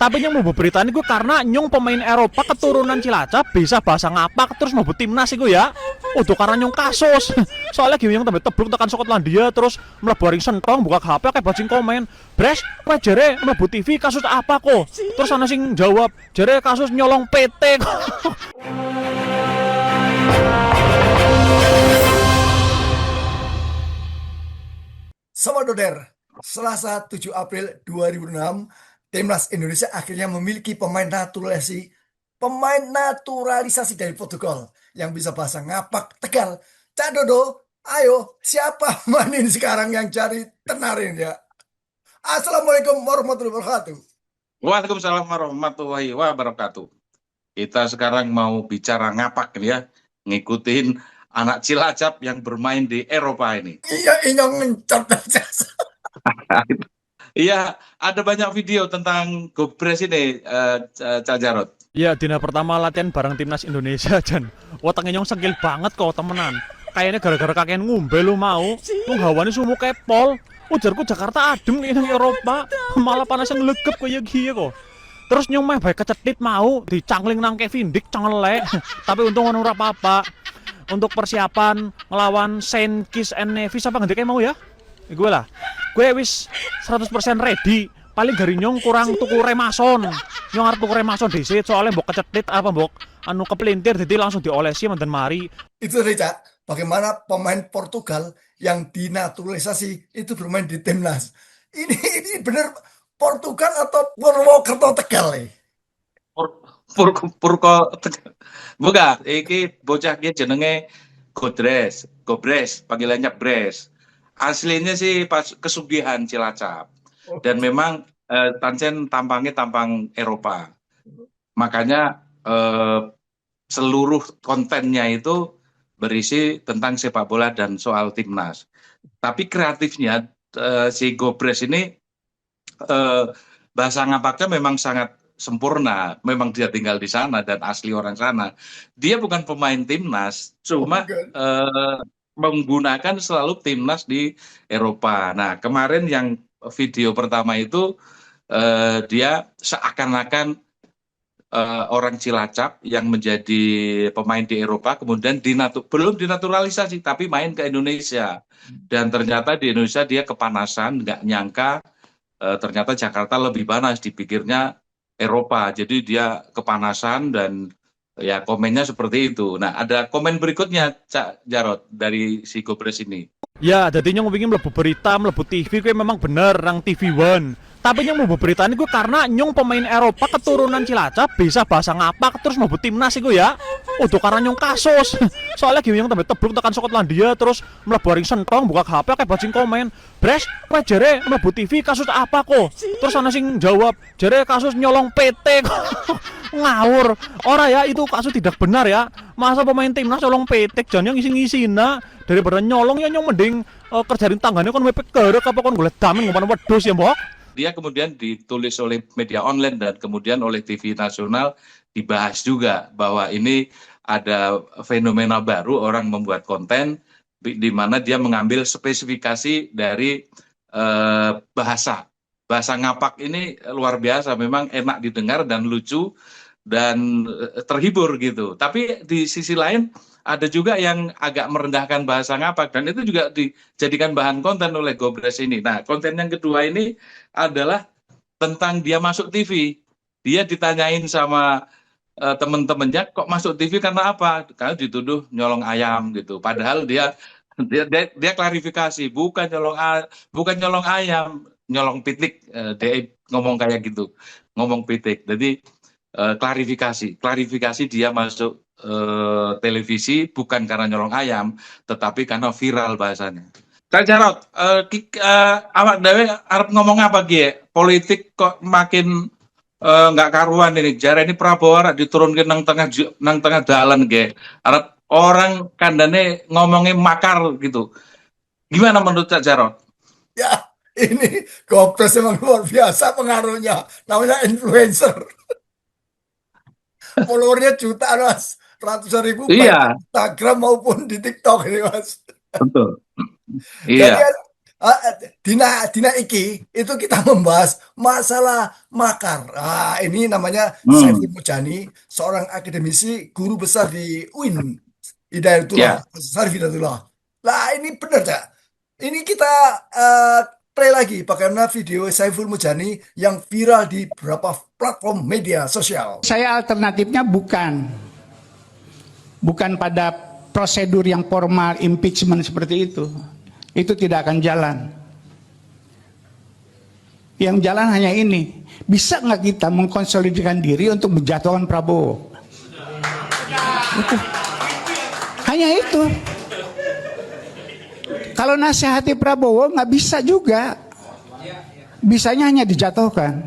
Tapi yang mau beritaan gue karena nyung pemain Eropa keturunan Cilacap bisa bahasa ngapak terus mau timnas iku ya. Udah karena nyung kasus. Soalnya gini yang tebet tebluk tekan Skotlandia terus mlebu ring sentong buka HP kayak bajing komen. Bres, kowe jere mlebu TV kasus apa kok? Terus ana sing jawab, jere kasus nyolong PT kok. Sobat Doder, Selasa 7 April 2006, Timnas Indonesia akhirnya memiliki pemain naturalisasi dari Portugal yang bisa bahasa ngapak Tegal. Cak Dodo, ayo siapa manin sekarang yang cari tenarin ya? Assalamualaikum warahmatullahi wabarakatuh. Waalaikumsalam warahmatullahi wabarakatuh. Kita sekarang mau bicara ngapak nih ya, ngikutin anak Cilacap yang bermain di Eropa ini. Iya, inyong ngencot aja. Iya, ada banyak video tentang Gobres ini, Cak Jarot. Ya, dina pertama latihan bareng timnas Indonesia Jan. Wetenge nyong segil banget kok temenan. Kayaknya gara-gara kakean ngombe lu mau. Lu hawane sumu kepol. Ujarku Jakarta adem nih nang Eropa. Malah panasnya ngelegep kaya gini kok. Terus nyong meh bae kecetit mau dicangling nang Kevin Dick cengelek. Tapi untung ono ora apa-apa. Untuk persiapan ngelawan Saint Kitts and Nevis apa ngendeke mau ya? Gue lah. Gue wis 100% ready. Paling gari nyong kurang tuku remason. Nyong arep tuku remason dhisik soalnya mbok kecetit apa mbok anu kepelintir jadi langsung diolesi manten mari. Itu tadi, Cak, bagaimana pemain Portugal yang dinaturalisasi itu bermain di timnas. Ini bener Portugal atau Purwokerto Tegal nih? Purko buka, iki bocah ki jenenge Gobres, panggilannya Bres. Aslinya sih pas kesugihan Cilacap. Dan memang Tancen tampangnya tampang Eropa. Makanya seluruh kontennya itu berisi tentang sepak bola dan soal timnas. Tapi kreatifnya si Gobres ini bahasa ngapaknya memang sangat sempurna. Memang dia tinggal di sana dan asli orang sana. Dia bukan pemain timnas, cuma menggunakan selalu timnas di Eropa. Nah, kemarin yang video pertama itu dia seakan-akan orang Cilacap yang menjadi pemain di Eropa kemudian belum dinaturalisasi tapi main ke Indonesia, dan ternyata di Indonesia dia kepanasan, nggak nyangka ternyata Jakarta lebih panas, dipikirnya Eropa, jadi dia kepanasan dan ya komennya seperti itu. Nah, ada komen berikutnya Cak Jarot dari si Gobres ini. Ya, jadi nyong pengen mlebu berita, mlebu TV gue memang bener nang TV One. Tapi nyong mau beritaan gue karena nyong pemain Eropa keturunan Cilacap bisa bahasa ngapak terus mau timnas iku ya. Udah karena nyong kasus. Soalnya gini yang tebet tebluk tekan Skotlandia terus mlebu ring sentong buka HP kayak bajing komen. Bres, kowe jere mlebu TV kasus apa kok? Terus ana sing jawab, jere kasus nyolong PT kok. Ngawur. Ora ya, itu kasus tidak benar ya. Masa pemain timnas nyolong PT jan yang ngisi-ngisina daripada nyolong ya nyong mending kerjain tanggane kon mepet kerek apa kon golek damen ngumpan wedhus ya, Mbok. Dia kemudian ditulis oleh media online dan kemudian oleh TV nasional dibahas juga bahwa ini ada fenomena baru, orang membuat konten di mana dia mengambil spesifikasi dari bahasa ngapak ini luar biasa, memang enak didengar dan lucu dan terhibur gitu. Tapi di sisi lain ada juga yang agak merendahkan bahasa ngapak dan itu juga dijadikan bahan konten oleh Gobres ini. Nah, konten yang kedua ini adalah tentang dia masuk TV. Dia ditanyain sama temen-temennya, kok masuk TV karena apa? Karena dituduh nyolong ayam gitu. Padahal dia klarifikasi, bukan nyolong ayam, nyolong pitik. Dia ngomong kayak gitu, ngomong pitik. Jadi klarifikasi dia masuk televisi bukan karena nyolong ayam, tetapi karena viral bahasanya. Cak Jarot, awak dewe arep ngomong apa Gie? Politik kok makin nggak karuan ini. Jare ini Prabowo arep diturunkan nang tengah dalan Gie. Arep orang kandane ngomongnya makar gitu. Gimana menurut Cak Jarot? Ya, ini Gobres emang luar biasa pengaruhnya. Namanya influencer. Followernya jutaan, Mas. Ratusan ribu baik Iya, di Instagram maupun di TikTok ini, Mas. betul. Jadi Iya. Dina iki itu kita membahas masalah makar. Ini namanya Hmm, Saiful Mujani, seorang akademisi guru besar di UIN, Hidayatullah, ya. Sarif Hidayatullah. Lah ini benar, Cak. Ini kita eh, play lagi bagaimana video Saiful Mujani yang viral di beberapa platform media sosial. Saya alternatifnya bukan pada prosedur yang formal impeachment seperti itu. Itu tidak akan jalan. Yang jalan hanya ini. Bisa nggak kita mengkonsolidasikan diri untuk menjatuhkan Prabowo? Itu. Hanya itu. Kalau nasihati Prabowo nggak bisa juga. Bisanya hanya dijatuhkan.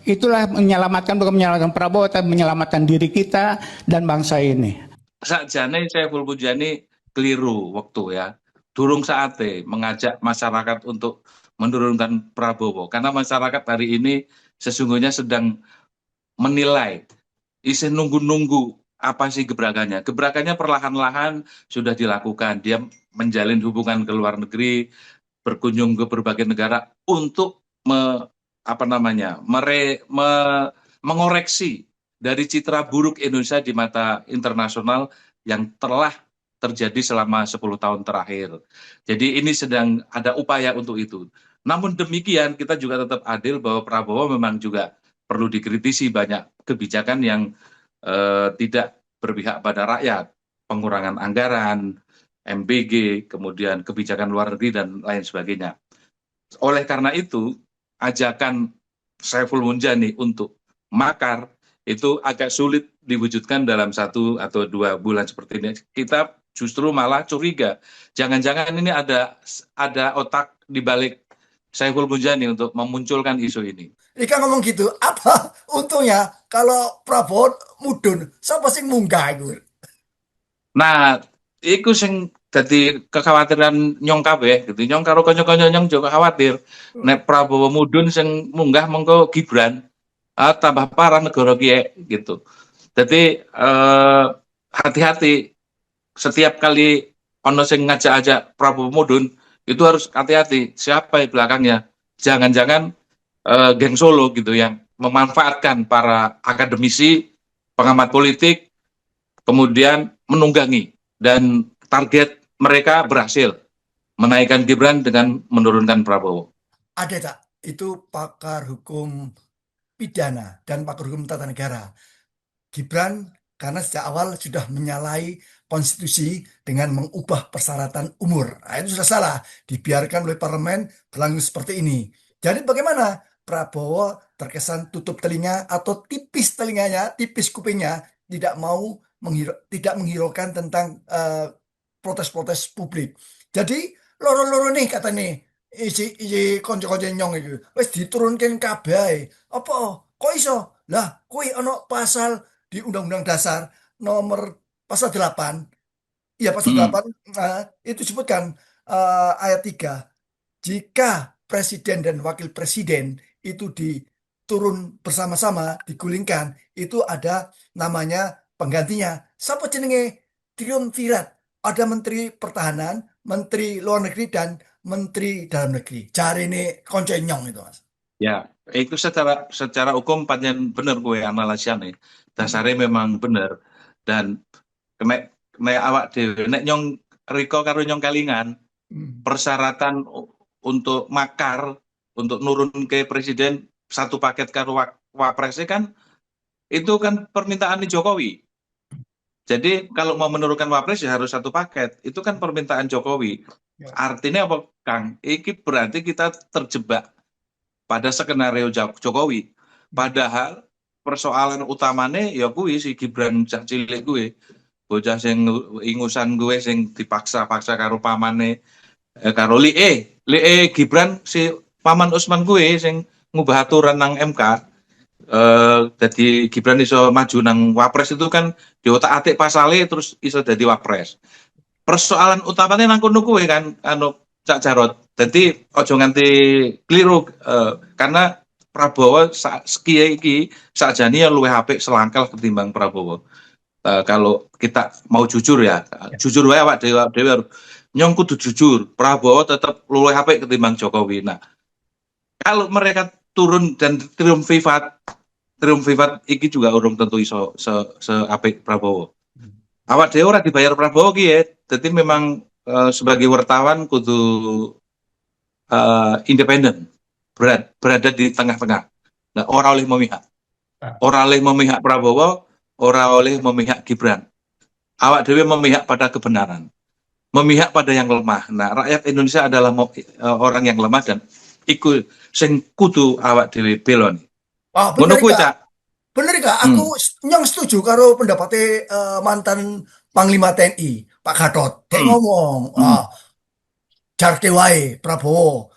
Itulah menyelamatkan, bukan menyelamatkan Prabowo, tapi menyelamatkan diri kita dan bangsa ini. Sakjane Saiful Mujani keliru waktu ya. Durung saate mengajak masyarakat untuk menurunkan Prabowo. Karena masyarakat hari ini sesungguhnya sedang menilai, isi nunggu-nunggu apa sih gebrakannya. Gebrakannya perlahan-lahan sudah dilakukan. Dia menjalin hubungan ke luar negeri, berkunjung ke berbagai negara untuk mengoreksi dari citra buruk Indonesia di mata internasional yang telah terjadi selama 10 tahun terakhir. Jadi ini sedang ada upaya untuk itu. Namun demikian kita juga tetap adil bahwa Prabowo memang juga perlu dikritisi banyak kebijakan yang tidak berpihak pada rakyat, pengurangan anggaran, MBG, kemudian kebijakan luar negeri dan lain sebagainya. Oleh karena itu, ajakan Saiful Munjani untuk makar itu agak sulit diwujudkan dalam 1 atau 2 bulan seperti ini. Kita justru malah curiga, jangan-jangan ini ada otak di balik Saiful Munjani untuk memunculkan isu ini. Ika ngomong gitu, apa untungnya kalau Prabowo mudun, siapa sing munggah itu? Nah, iku sing dadi kekhawatiran nyong kabeh gitu. Nyong karo kanca-kanca nyong juga khawatir nek Prabowo mudhun sing munggah mengko Gibran tambah parah negara kiye gitu. Jadi hati-hati setiap kali ono sing ngajak-ajak Prabowo mudhun itu harus hati-hati siapa di belakangnya. Jangan-jangan geng Solo gitu yang memanfaatkan para akademisi, pengamat politik, kemudian menunggangi dan target mereka berhasil menaikkan Gibran dengan menurunkan Prabowo. Ada tak? Itu pakar hukum pidana dan pakar hukum tata negara. Gibran karena sejak awal sudah menyalahi konstitusi dengan mengubah persyaratan umur. Nah, itu sudah salah. Dibiarkan oleh parlemen berlangsung seperti ini. Jadi bagaimana? Prabowo terkesan tutup telinga atau tipis telinganya, tipis kupingnya, tidak mau tidak menghiraukan tentang protes-protes publik. Jadi loro-loro nih kata nih isi konco-konco nyong itu wis diturunkan kabeh. Apa? Kok iso? Lah, kuwi ono pasal di Undang-Undang Dasar nomor pasal 8. Iya, pasal 8 itu sebutkan ayat 3. Jika presiden dan wakil presiden itu diturun bersama-sama, digulingkan, itu ada namanya penggantinya. Siapa jenenge? Triumvirat. Ada Menteri Pertahanan, Menteri Luar Negeri, dan Menteri Dalam Negeri. Cari ini konco nyong itu, Mas. Ya, itu secara hukum panjang bener gue analisane. Dasarnya memang bener dan nek awak dhewe nek nyong Riko karo nyong Kalingan persyaratan untuk makar untuk nurun ke presiden satu paket karo wapresnya kan itu kan permintaan Jokowi. Jadi kalau mau menurunkan wapres ya harus satu paket. Itu kan permintaan Jokowi. Artinya apa, Kang? Ini berarti kita terjebak pada skenario Jokowi. Padahal persoalan utamanya ya gue si Gibran cah cilik gue. Bocah sing ingusan gue sing dipaksa-paksa karo pamane karo Lie Gibran si paman Usman gue sing ngubah aturan nang MK. Jadi Gibran iso maju nang wapres itu kan diotak-atik pasale terus iso jadi wapres. Persoalan utamanya nang kono kuwe kan anu Cak Jarot. Jadi ojo nganti keliru karena Prabowo sekian iki sakjane ya luwih apik selangkah ketimbang Prabowo. Kalau kita mau jujur ya, jujur wae awak dhewe nyong kudu jujur, Prabowo tetap luwih apik ketimbang Jokowi. Nah, kalau mereka turun dan triumvirat iki juga urung tentu iso seapik Prabowo. Awak dhewe ora dibayar Prabowo ki ya. Dadi memang sebagai wartawan kudu independen, berada di tengah-tengah. Nah, ora oleh memihak. Ora oleh memihak Prabowo, ora oleh memihak Gibran. Awak dhewe memihak pada kebenaran. Memihak pada yang lemah. Nah, rakyat Indonesia adalah orang yang lemah dan iku sing kudu awak dhewe bela. Wah, Ngono bener kuwi, gak? Cak. Bener gak? Hmm. Aku nyong setuju karo pendapatnya mantan Panglima TNI, Pak Gatot. Kayak Hmm. ngomong, Hmm. jarke wae Prabowo,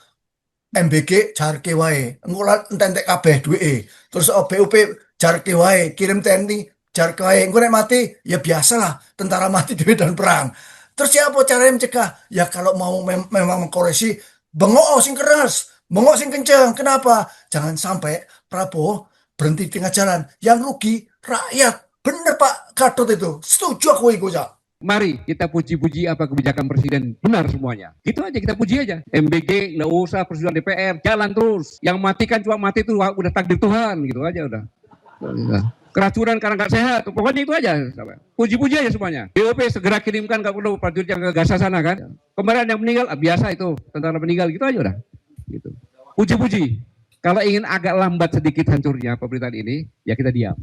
MBG jarke wae, engko entek kabeh duweke. Terus BUP jarke wae, kirim TNI jarke wae. Engko nek mati ya biasalah, tentara mati di medan perang. Terus siapa caranya mencegah? Ya kalau mau memang mengkoreksi, bengok sing keras, bengok sing kenceng. Kenapa? Jangan sampai Prabowo berhenti di tengah jalan. Yang rugi rakyat. Bener Pak Gatot itu. Setuju aku itu, Cak. Mari kita puji-puji apa kebijakan presiden, benar semuanya. Gitu aja, kita puji aja. MBG nggak usah, persetujuan DPR jalan terus. Yang matikan cuma mati itu udah takdir Tuhan, gitu aja udah. Keracunan karena nggak sehat, pokoknya itu aja. Puji-puji aja semuanya. BOP segera kirimkan, nggak perlu prajurit yang ke Gaza sana kan. Kemarin yang meninggal biasa itu, tentara meninggal gitu aja udah. Gitu. Puji-puji. Kalau ingin agak lambat sedikit hancurnya pemerintahan ini, ya kita diam.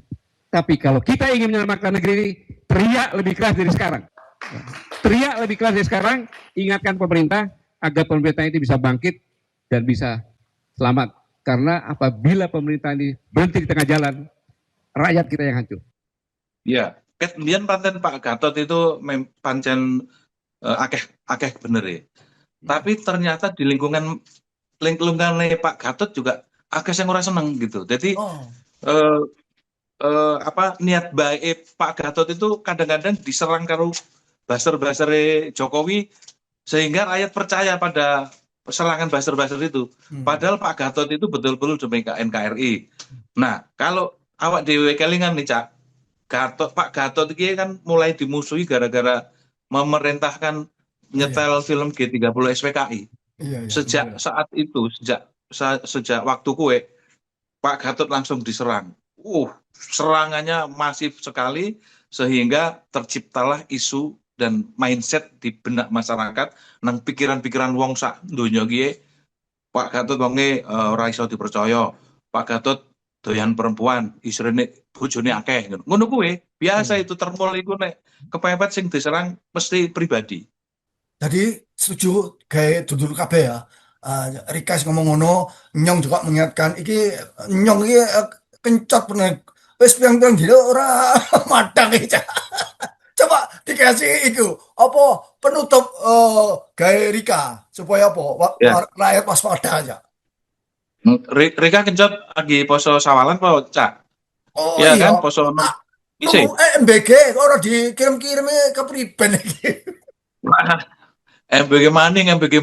Tapi kalau kita ingin menyelamatkan negeri ini, teriak lebih keras dari sekarang. Teriak lebih keras dari sekarang, ingatkan pemerintah agar pemerintah ini bisa bangkit dan bisa selamat. Karena apabila pemerintah ini berhenti di tengah jalan, rakyat kita yang hancur. Ya, kemudian paten Pak Gatot itu pancen akeh bener ya. Tapi ternyata di lingkungan Pak Gatot juga akeh yang ora seneng gitu. Jadi niat baik Pak Gatot itu kadang-kadang diserang karo baser-baser Jokowi sehingga rakyat percaya pada serangan baser-baser itu. Padahal Pak Gatot itu betul-betul demi NKRI. Nah, kalau awak dhewe kelingan nih, Cak. Pak Gatot ini kan mulai dimusuhi gara-gara memerintahkan nyetel film G30 SPKI. Sejak saat itu, sejak waktu kue, Pak Gatot langsung diserang. Serangannya masif sekali sehingga terciptalah isu dan mindset di benak masyarakat nang pikiran-pikiran wong sak donya ki Pak Gatot wonge ora iso dipercaya. Pak Gatot doyan perempuan, isine bojone akeh ngono kuwi. Biasa itu termol iku nek kepepet sing diserang mesti pribadi. Jadi setuju kayak duduk kabeh ya. Rika ngomong ngono, Nyong juga mengingatkan iki Nyong iki kencot bener. Wis piang-piang dino ora madang iki. Coba dikasih iku apa penutup gawe Rika supaya apa rakyat waspada aja. Rika kencot lagi poso sawalan apa, Cak? Oh ya iya. Kan poso isi. MBG ora dikirim-kirime ke priben iki. MBG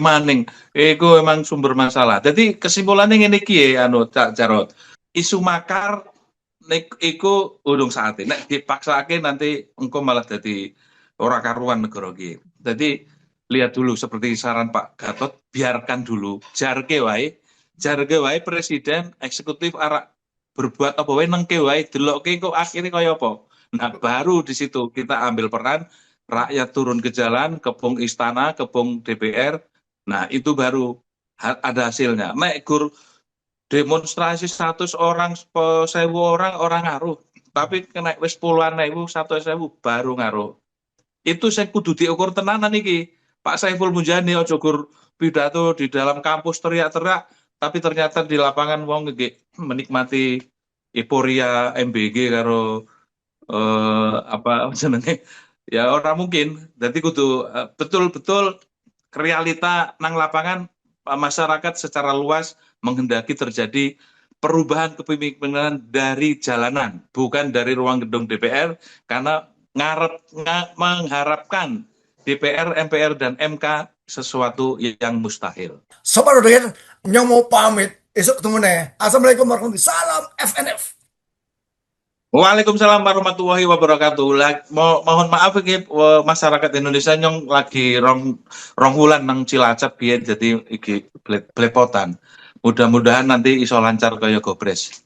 maning. Iku emang sumber masalah. Jadi kesimpulannya ngene iki anu Cak Jarot. Isu makar iku urung saate. Nek dipaksake nanti engko malah jadi ora karuan negara iki. Jadi lihat dulu seperti saran Pak Gatot, biarkan dulu jarke wae presiden eksekutif arek berbuat apa wae nengke wae delokke kok akhirnya kaya apa. Nah, baru di situ kita ambil peran rakyat turun ke jalan, kepung istana, kepung DPR. Nah, itu baru ada hasilnya. Nek gur demonstrasi 100 orang, 1000 orang ngaruh. Tapi kena wis puluhan ribu, 100.000 baru ngaruh. Itu saya kudu diukur tenanan iki. Pak Saiful Mujani ojo gur pidato di dalam kampus teriak-teriak, tapi ternyata di lapangan wong menikmati euforia MBG karo apa jenenge ya orang mungkin. Jadi kudu betul-betul realita nang lapangan masyarakat secara luas menghendaki terjadi perubahan kepemimpinan dari jalanan, bukan dari ruang gedung DPR, karena mengharapkan DPR, MPR, dan MK sesuatu yang mustahil. Sobat Roden, Nyong mau pamit. Esok ketemu nih. Assalamualaikum warahmatullahi wabarakatuh. Salam FNF. Waalaikumsalam warahmatullahi wabarakatuh. Mohon maaf iki masyarakat Indonesia nyong lagi rong wulan nang Cilacap biyen jadi iki belepotan. Mudah-mudahan nanti iso lancar kaya Gopres.